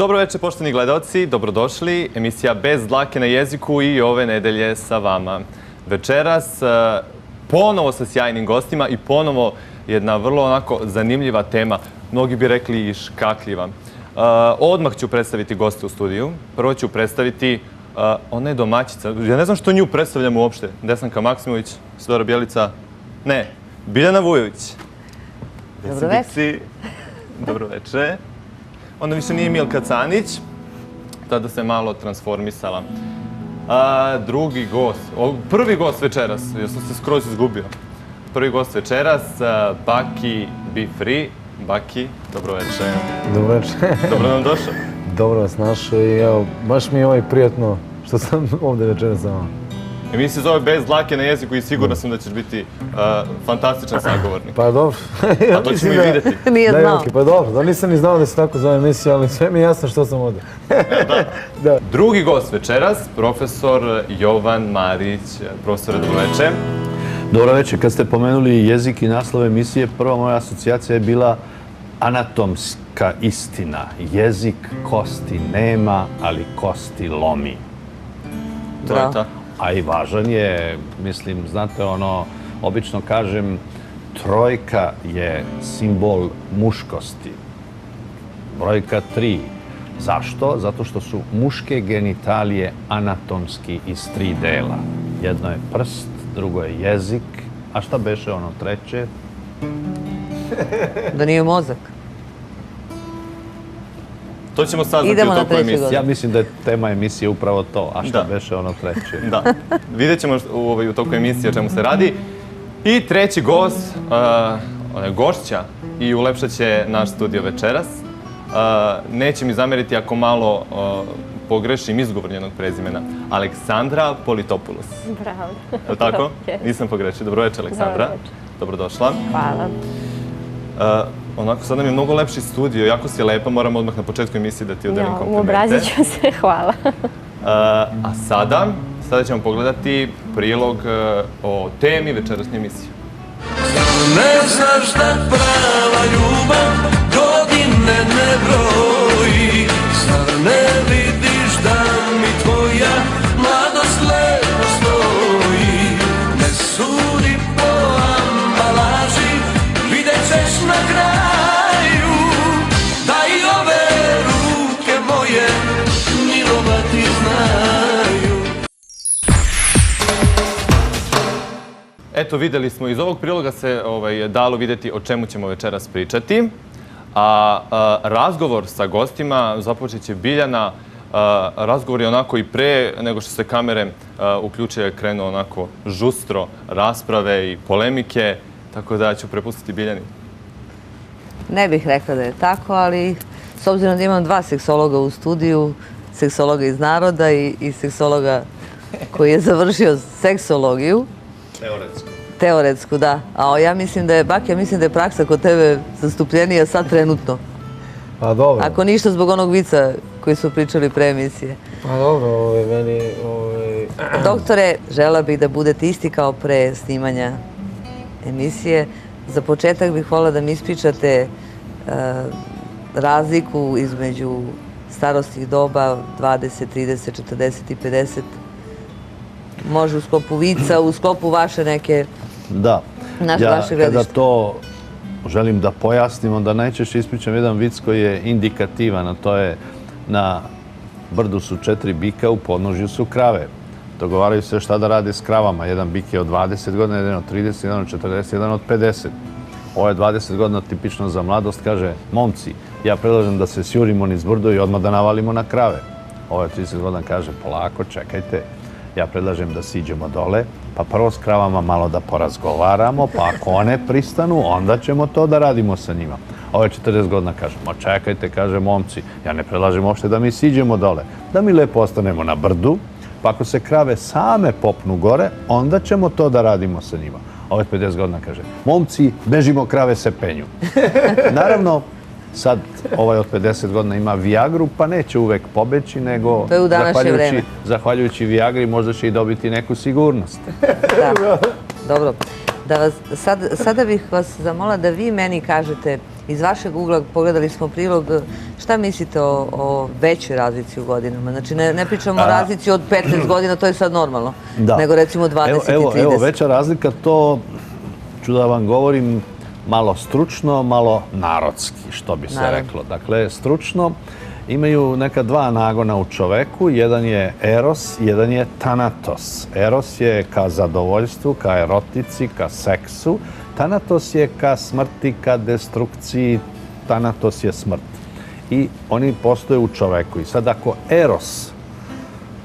Dobro večer, poštovani gledalci, dobrodošli. Emisija Bez dlake na jeziku i ove nedelje sa vama. Večeras ponovo sa sjajnim gostima i ponovo jedna vrlo onako zanimljiva tema. Mnogi bi rekli i škakljiva. Odmah ću predstaviti goste u studiju. Prvo ću predstaviti, ona je domaćica. Ja ne znam što nju predstavljam uopšte. Desanka Maksimović, Isidora Bjelica. Ne, Biljana Vujović. Dobro večer. Dobro večer. Onda više nije Milka Canić, tada se malo transformisala. Drugi gost, prvi gost večeras, ja sam se skroz izgubio. Prvi gost večeras, Baki Be Free. Baki, dobro večer. Dobro večer. Dobro nam došao. Dobro vas našao i evo, baš mi je prijatno što sam ovdje večeras sa vama. Emisija se zove Bez dlake na jeziku i siguran sam da ćeš biti fantastičan sagovornik. Pa dobro. A to ćemo i vidjeti. Nije znao. Pa dobro, da nisam ni znao da se tako zove emisija, ali sve mi je jasno što sam ovdje. Da. Drugi gost večeras, profesor Jovan Marić. Profesore, dobro večer. Dobro večer. Kad ste pomenuli jezik i naslov emisije, prva moja asocijacija je bila anatomska istina. Jezik kosti nema, ali kosti lomi. To je tako. A i važan je, mislim, znate ono, obično kažem, trojka je simbol muškosti. Brojka 3. Zašto? Zato što su muške genitalije anatomski iz 3 dela. Jedno je prst, drugo je jezik, a šta beše ono treće? Da nije mozak. To ćemo saznati Idemo u na toku treći emisije. gost. Ja mislim da je tema emisije upravo to, a šta Da. beše ono treće? Da, vidjet ćemo u toku emisije o čemu se radi. I treći gost, ona je gošća i ulepšat će naš studio večeras. Neće mi zameriti ako malo pogrešim izgovor njenog prezimena. Aleksandra Politopoulos. Bravo. Je li tako? Yes. Nisam pogrešio. Dobro večer, Aleksandra. Dobro večer. Dobrodošla. Hvala. Onako, sad nam je mnogo lepši studio, jako si lepa, moram odmah na početku emisije da ti udelim komplimente. Uobrazit ću se, hvala. A sada ćemo pogledati prilog o temi večerašnje emisije. Ne znaš da prava ljubav godine ne broji. Zar ne vidiš da mi tvoja mladost lepo stoji? Ne sudi po ambalaži, vidjet ćeš na kraju da i ove ruke moje milovati znaju. Eto, videli smo, iz ovog priloga se dalo vidjeti o čemu ćemo večeras pričati. A razgovor sa gostima započet će Biljana. Razgovor je onako i pre nego što se kamere uključuje, krenuo onako žustro rasprave i polemike, tako da ću prepustiti Biljani. Ne bih rekla da je tako, ali s obzirom da imam 2 seksologa u studiju, seksologa iz naroda i seksologa koji je završio seksologiju. Teoretsku, da. A ja mislim da je, Baki, ja mislim da je praksa kod tebe zastupljenija sad trenutno. Pa dobro. Ako ništa zbog onog vica koji su pričali pre emisije. Pa dobro, meni... Doktore, žela bih da budete isti kao pre snimanja emisije. Za početak bih voljela da mi ispričate razliku između starostnih doba 20, 30, 40 i 50. Može u sklopu vica, u sklopu vaše neke... Da. Vaše Kada gledište. to želim da pojasnim, onda najčešće ispričam jedan vic koji je indikativan, a to je na brdu su 4 bika, u podnožju su krave. Dogovaraju se šta da rade s kravama. Jedan bik je od 20 godina, jedan od 30, jedan od 40, jedan od 50. Ovo je 20 godina tipično za mladost, kaže, momci, ja predlažem da se sjurimo niz brdo i odmah da navalimo na krave. Ovo je 30 godina, kaže, polako, čekajte. Ja predlažem da siđemo dole, pa prvo s kravama malo da porazgovaramo, pa ako one pristanu, onda ćemo to da radimo sa njima. Ovo je 40 godina, kaže, ma čekajte, kaže, momci, ja ne predlažem uopšte da mi siđemo dole, da mi lepo ostanemo na brdu, pa ako se krave same popnu gore, onda ćemo to da radimo sa njima. Ovo je 50 godina, kaže, momci, bežimo, krave se penju. Naravno, sad ovaj od 50 godina ima Viagru, pa neće uvek pobeći, nego To je u današnje vreme. zahvaljujući Viagri možda će i dobiti neku sigurnost. Da, dobro. Sada bih vas zamolila da vi meni kažete, iz vašeg ugla pogledali smo prilog, šta mislite o većoj razlici u godinama? Znači, ne pričamo o razlici od 15 godina, to je sad normalno, nego recimo 20 i 30. Evo, veća razlika, to ću da vam govorim malo stručno, malo narodski, što bi se reklo. Dakle, stručno imaju neka dva nagona u čoveku, jedan je eros, jedan je thanatos. Eros je ka zadovoljstvu, ka erotici, ka seksu. Thanatos je ka smrti, ka destrukciji. Thanatos je smrt. I oni postoje u čoveku. I sad ako eros,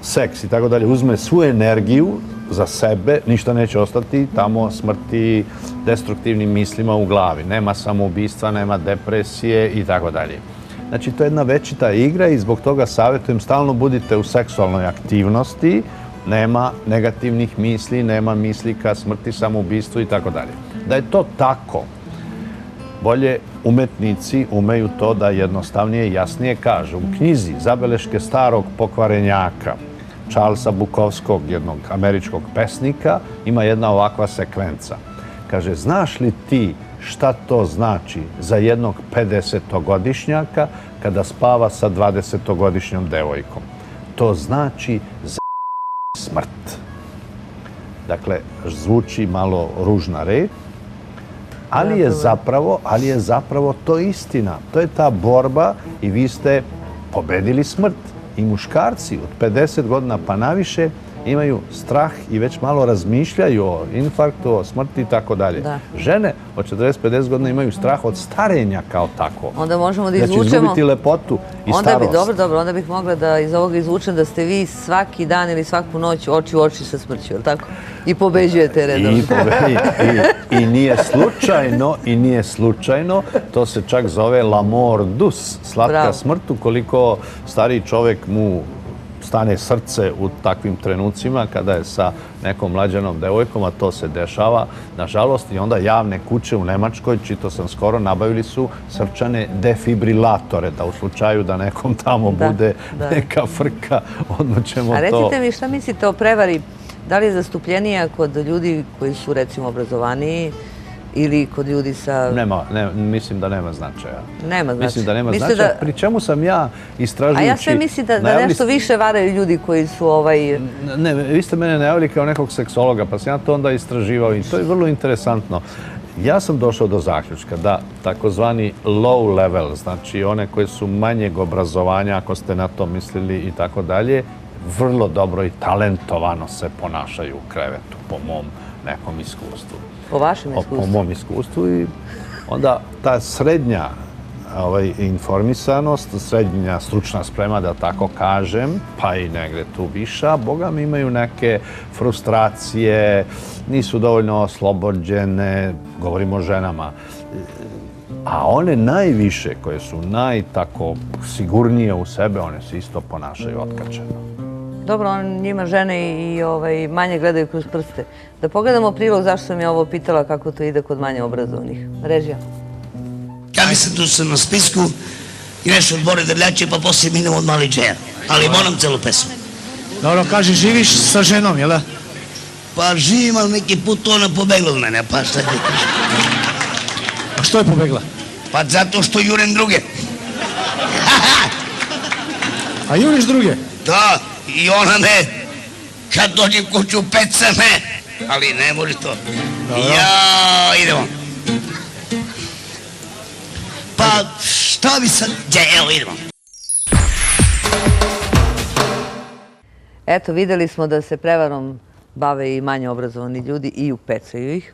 seks i tako dalje, uzme svu energiju za sebe, ništa neće ostati tamo smrti destruktivnim mislima u glavi. Nema samoubistva, nema depresije i tako dalje. Znači, to je jedna večita igra i zbog toga savjetujem, stalno budite u seksualnoj aktivnosti, nema negativnih misli, nema misli ka smrti, samoubistvu i tako dalje. Da je to tako, bolje umetnici umeju to da jednostavnije i jasnije kažu. U knjizi Zabeleške starog pokvarenjaka Charlesa Bukowskog, jednog američkog pesnika, ima jedna ovakva sekvenca. Kaže, znaš li ti šta to znači za jednog 50-godišnjaka kada spava sa 20-godišnjom devojkom? To znači za smrt. Dakle, zvuči malo ružna reč, ali je zapravo to istina. To je ta borba i vi ste pobedili smrt. I muškarci od 50 godina pa naviše imaju strah i već malo razmišljaju o infarktu, o smrti i tako dalje. Žene od 40-50 godina imaju strah od starenja kao tako. Onda možemo da izvučemo... Da će izgubiti lepotu i starost. Dobro, onda bih mogla da iz ovoga izvučem da ste vi svaki dan ili svaku noć oči u oči sa smrću, ili tako? I pobeđujete redovno. I nije slučajno, to se čak zove la mort douce, slatka smrt, ukoliko stariji čovjek mu stane srce u takvim trenucima kada je sa nekom mlađanom devojkom, a to se dešava, nažalost, i onda javne kuće u Nemačkoj, čito sam skoro, nabavili su srčane defibrilatore, da u slučaju da nekom tamo bude neka frka, odmah ćemo to... A recite mi, šta mislite o prevari? Da li je zastupljenija kod ljudi koji su, recimo, obrazovaniji ili kod ljudi sa... Mislim da nema značaja. Nema značaja. Mislim da nema značaja, pri čemu sam ja istražujući... A ja sve mislim da nešto više varaju ljudi koji su Ne, vi ste mene najavili kao nekog seksologa, pa sam ja to onda istraživao i to je vrlo interesantno. Ja sam došao do zaključka da takozvani low level, znači one koje su manjeg obrazovanja, ako ste na to mislili i tako dalje, vrlo dobro i talentovano se ponašaju u krevetu, po mom nekom iskustvu. Po vašem iskustvu? Po mom iskustvu i onda ta srednja informisanost, srednja stručna sprema, da tako kažem, pa i negde tu viša, boga mi imaju neke frustracije, nisu dovoljno oslobođene, govorimo o ženama, a one najviše, koje su najtako sigurnije u sebe, one se isto ponašaju otkačeno. Dobro, njima žene i manje gledaju kroz prste. Da pogledamo prilog zašto sam ja ovo pitala kako to ide kod manje obrazovnih. Režija. Ja mislim da sam na spisku i nešto od Bore Drljače, pa poslije minemo od Mali Džeja. Ali moram celu pesmu. Dobro, kaže, živiš sa ženom, jel da? Pa živim, ali neki put ona pobegla od mene, pa šta ti kažem? A što je pobegla? Pa zato što jurem druge. A juriš druge? Da, i ona me, kad dođem kuću, peca me, ali ne može to. Ja, idemo. Pa šta bi sad, evo idemo. Eto, videli smo da se prevarom bave i manje obrazovani ljudi i upecaju ih.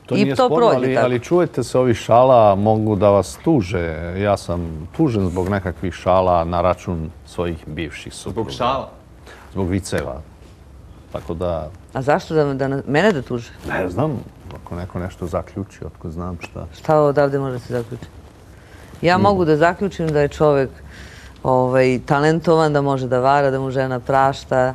To nije sporno, ali čujete se ovih šala, mogu da vas tuže. Ja sam tužen zbog nekakvih šala na račun svojih bivših supruga. Zbog šala? Zbog viceva. Tako da... A zašto mene da tuže? Ne znam, ako neko nešto zaključi, otko znam šta. Šta odavde može se zaključiti? Ja mogu da zaključim da je čovek talentovan, da može da vara, da mu žena prašta,